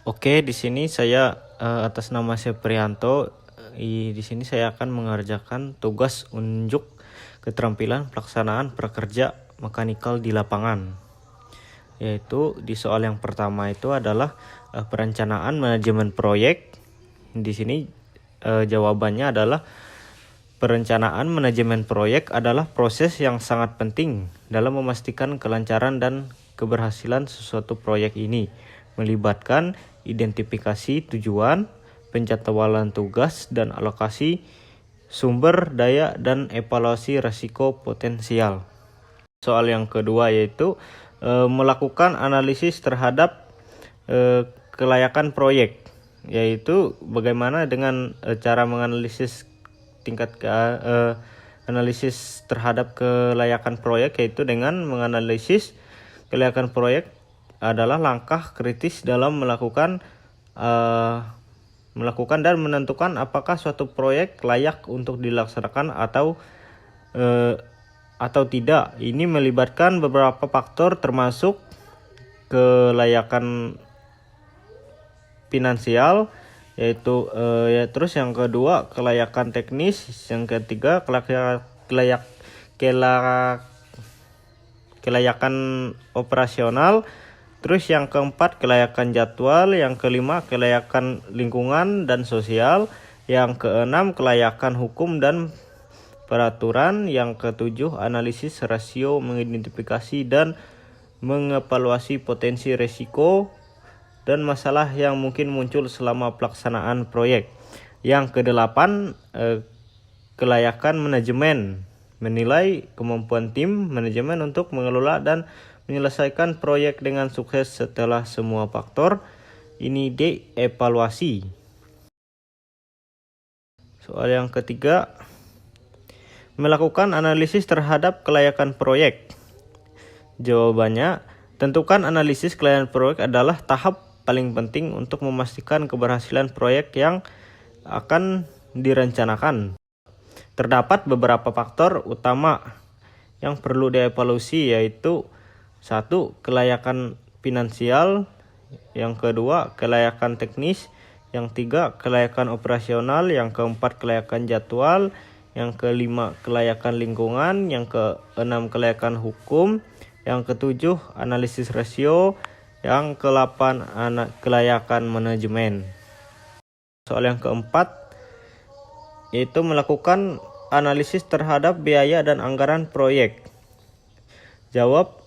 Oke, di sini saya atas nama Seprianto. Di sini saya akan mengerjakan tugas unjuk keterampilan pelaksanaan prakerja mekanikal di lapangan. Yaitu di soal yang pertama itu adalah perencanaan manajemen proyek. Di sini jawabannya adalah perencanaan manajemen proyek adalah proses yang sangat penting dalam memastikan kelancaran dan keberhasilan sesuatu proyek ini, melibatkan identifikasi tujuan, penjadwalan tugas dan alokasi sumber daya dan evaluasi risiko potensial. Soal yang kedua yaitu melakukan analisis terhadap kelayakan proyek, yaitu bagaimana dengan cara menganalisis tingkat analisis terhadap kelayakan proyek, yaitu dengan menganalisis kelayakan proyek adalah langkah kritis dalam melakukan dan menentukan apakah suatu proyek layak untuk dilaksanakan atau tidak. Ini melibatkan beberapa faktor termasuk kelayakan finansial, yaitu terus yang kedua kelayakan teknis, yang ketiga kelayakan operasional, terus yang keempat kelayakan jadwal, yang kelima kelayakan lingkungan dan sosial, yang keenam kelayakan hukum dan peraturan, yang ketujuh analisis rasio mengidentifikasi dan mengevaluasi potensi risiko dan masalah yang mungkin muncul selama pelaksanaan proyek. Yang kedelapan kelayakan manajemen, menilai kemampuan tim manajemen untuk mengelola dan menyelesaikan proyek dengan sukses setelah semua faktor ini dievaluasi. Soal yang ketiga, melakukan analisis terhadap kelayakan proyek. Jawabannya, tentukan analisis kelayakan proyek adalah tahap paling penting untuk memastikan keberhasilan proyek yang akan direncanakan. Terdapat beberapa faktor utama yang perlu dievaluasi, yaitu 1. Kelayakan finansial, yang kedua kelayakan teknis, yang 3. Kelayakan operasional, yang keempat kelayakan jadwal, yang kelima kelayakan lingkungan, yang keenam kelayakan hukum, yang ketujuh analisis rasio, yang ke-8 kelayakan manajemen. Soal yang keempat yaitu melakukan analisis terhadap biaya dan anggaran proyek. Jawab,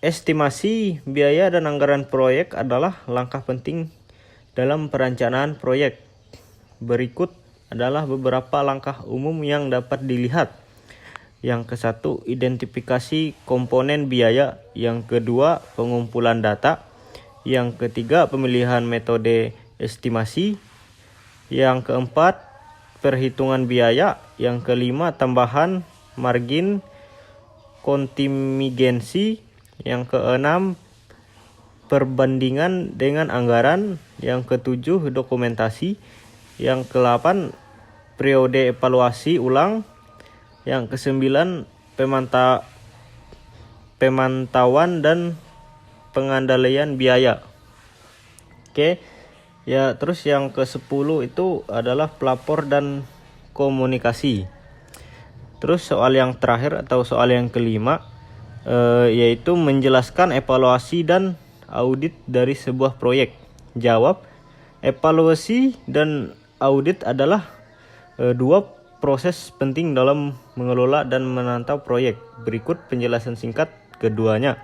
estimasi biaya dan anggaran proyek adalah langkah penting dalam perencanaan proyek. Berikut adalah beberapa langkah umum yang dapat dilihat. Yang ke-1, identifikasi komponen biaya. Yang kedua, pengumpulan data. Yang ketiga, pemilihan metode estimasi. Yang keempat, perhitungan biaya. Yang kelima, tambahan margin kontingensi. Yang keenam, perbandingan dengan anggaran. Yang ketujuh, dokumentasi. Yang ke-8, periode evaluasi ulang. Yang ke-9, pemantauan dan pengandalian biaya. Oke. Ya, terus yang ke-10 itu adalah pelapor dan komunikasi. Terus soal yang terakhir atau soal yang kelima yaitu menjelaskan evaluasi dan audit dari sebuah proyek. Jawab, evaluasi dan audit adalah dua proses penting dalam mengelola dan menantau proyek. Berikut penjelasan singkat keduanya.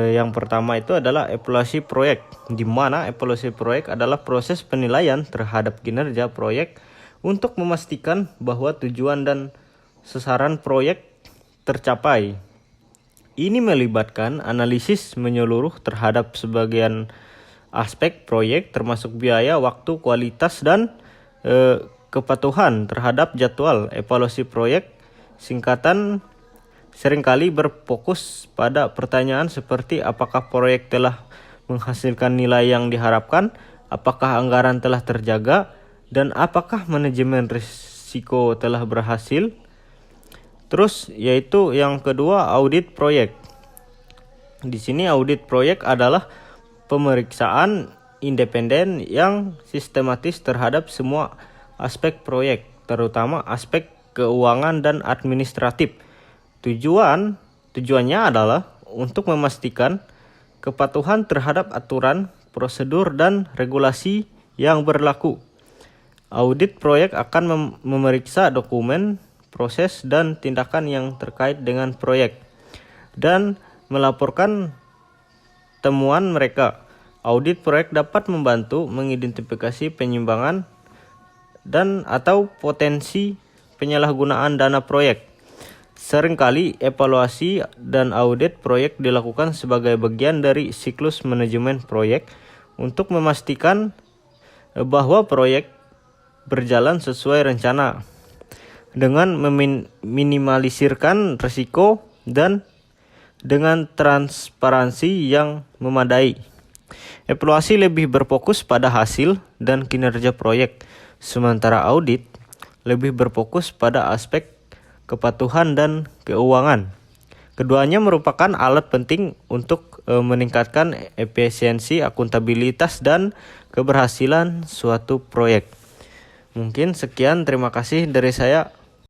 Yang pertama itu adalah evaluasi proyek, di mana evaluasi proyek adalah proses penilaian terhadap kinerja proyek untuk memastikan bahwa tujuan dan sasaran proyek tercapai. Ini melibatkan analisis menyeluruh terhadap sebagian aspek proyek, termasuk biaya, waktu, kualitas, dan kepatuhan terhadap jadwal. Evaluasi proyek singkatan seringkali berfokus pada pertanyaan seperti apakah proyek telah menghasilkan nilai yang diharapkan, apakah anggaran telah terjaga, dan apakah manajemen risiko telah berhasil. Terus yaitu yang kedua, audit proyek. Di sini audit proyek adalah pemeriksaan independen yang sistematis terhadap semua aspek proyek, terutama aspek keuangan dan administratif. Tujuannya adalah untuk memastikan kepatuhan terhadap aturan, prosedur, dan regulasi yang berlaku. Audit proyek akan memeriksa dokumen, proses, dan tindakan yang terkait dengan proyek dan melaporkan temuan mereka. Audit proyek dapat membantu mengidentifikasi penyimpangan dan atau potensi penyalahgunaan dana proyek. Seringkali evaluasi dan audit proyek dilakukan sebagai bagian dari siklus manajemen proyek untuk memastikan bahwa proyek berjalan sesuai rencana dengan meminimalisirkan risiko dan dengan transparansi yang memadai. Evaluasi lebih berfokus pada hasil dan kinerja proyek, sementara audit lebih berfokus pada aspek kepatuhan dan keuangan. Keduanya merupakan alat penting untuk meningkatkan efisiensi, akuntabilitas, dan keberhasilan suatu proyek. Mungkin sekian, terima kasih dari saya.